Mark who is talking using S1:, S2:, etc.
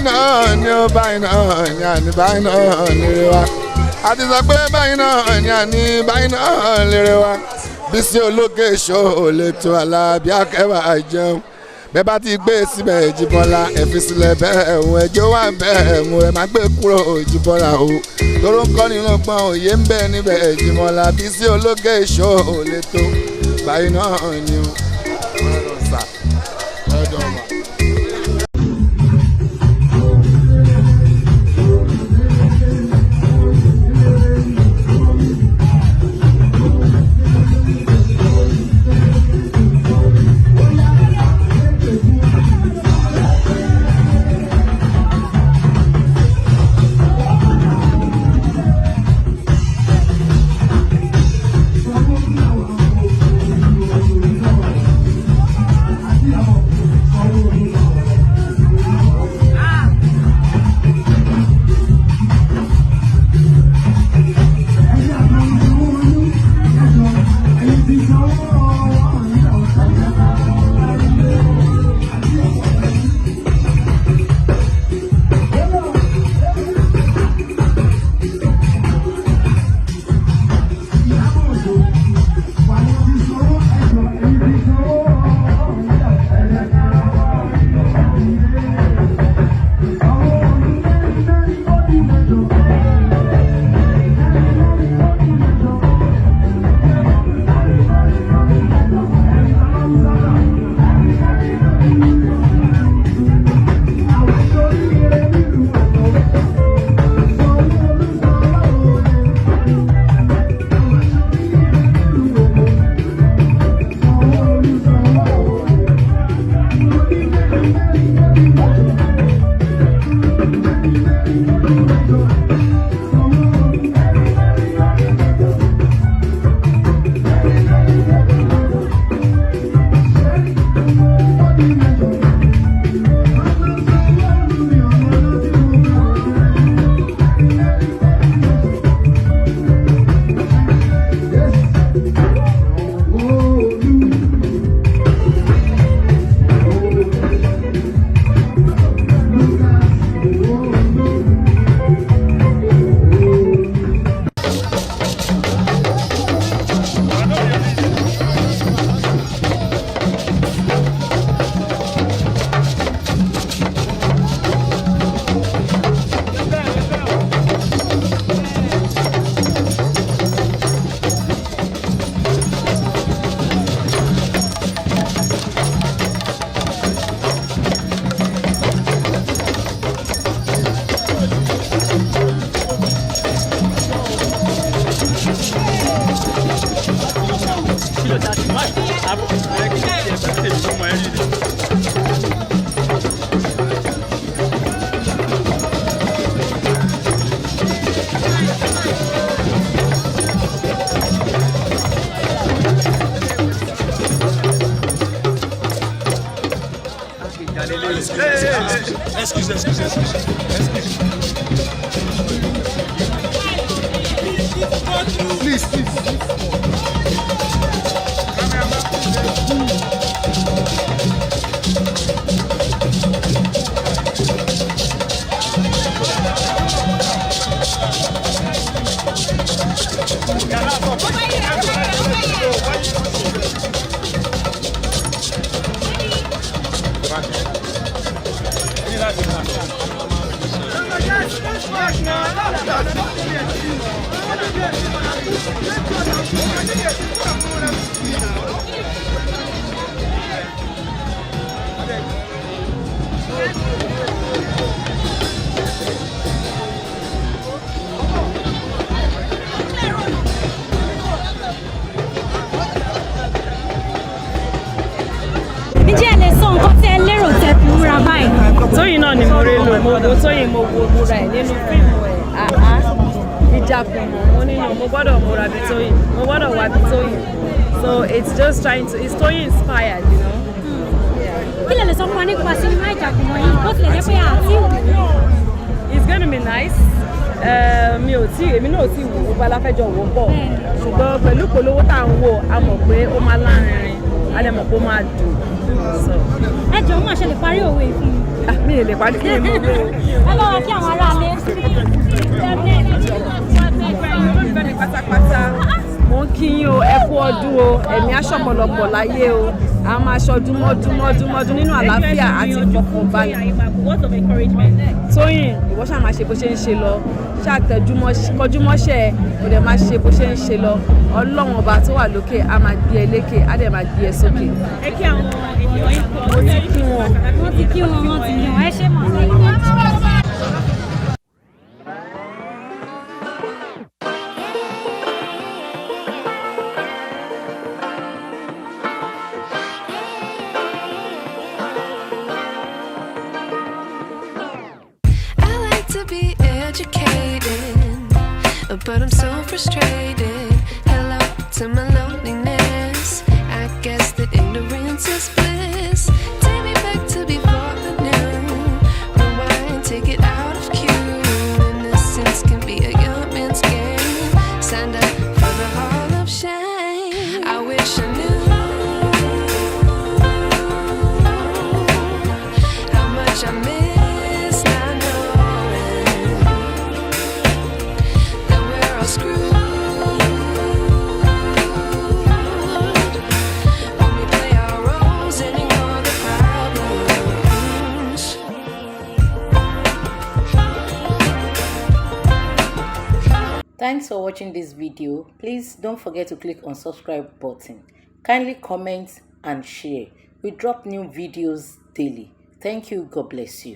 S1: náà ni ó báyìí náà ni àní báyìí náà lérè wa àti sọ pé báyìí náà ni àní báyìí náà lérè wa Bisi Ologe Show lè tó Alábí Akẹ́wà jẹun bẹ́ẹ̀ bá ti gbé síbẹ̀ Jíbọ́lá ẹ fi sílẹ̀ bẹ́ẹ̀ ẹ̀hún ẹjọ́ wà bẹ́ẹ̀ ẹ̀hún ẹ má gbé kúrò Jíbọ́lá o tóró ń kọ́ nínú gbọ́n òye ń bẹ níbẹ̀ Jíbọ́lá Bisi Ologe Show lè tó báyìí náà ni o.
S2: Excuse. Please.
S3: Tóyìn náà ni mo rí lò mo wo Tóyìn mo wo múra ẹ̀ nínú fíìmù ẹ̀ ìjàkùmọ̀ mo níyàn mo gbọ́dọ̀ múra bí Tóyìn mo gbọ́dọ̀ wà bí Tóyìn so it's just trying to it's Tóyìn inspired you know.
S4: Kí lè sọ fún wa nípa sinimá ìjàkùmọ̀ yìí bó tilẹ̀ jẹ́ pé àti ìwò.
S3: It's gonna be nice èmi náà ò tí wò ó bá láfẹ́jọ́ wò ó bọ̀ ṣùgbọ́n pẹ̀lú polówó tá à ń wò a mọ̀ pé ó máa lárinrin a lè mọ̀ pé ó máa dùn.
S4: ẹ jọ̀ọ́ máa ṣe lè parí òwe yìí fún mi.
S3: Mi ò lè parí kí ni mo wé o.
S4: ẹ bá wa kí àwọn aráalé.
S3: olólùfẹ́ mi pátápátá mo ń kí yín o ẹ kú ọdún o ẹ̀mí aṣọ́pọ̀lọpọ̀ láyé o a máa ṣọdún mọ́dún nínú àlàáfíà àti ìfọkànbalẹ̀. Tóyìn ìwọ ṣáà máa ṣe bó ṣe ń ṣe lọ ṣáà kọjúmọ́ṣẹ́ kò dẹ̀ máa ṣe bó ṣe ń ṣe lọ Ọlọ́run ọba tó wà lókè a máa gbé ẹ lékè á dẹ̀ máa gbé ẹ sókè.
S2: ẹ kí àwọn ènìyàn yín kọ́
S3: mo ti kí wọn.
S4: wọ́n ti kí wọn wọ́n ti yàn ẹ ṣe mọ̀.
S5: Be educated, but I'm so frustrated. Hello to my loneliness. I guess that ignorance is bliss. Take me back to before the new. Rewind, take it out of cue. Innocence can be a young man's game. Signed up for the hall of shame. I wish I knew how much I miss.
S6: Thanks for watching this video. Please don't forget to click on subscribe button. Kindly comment and share. We drop new videos daily. Thank you. God bless you.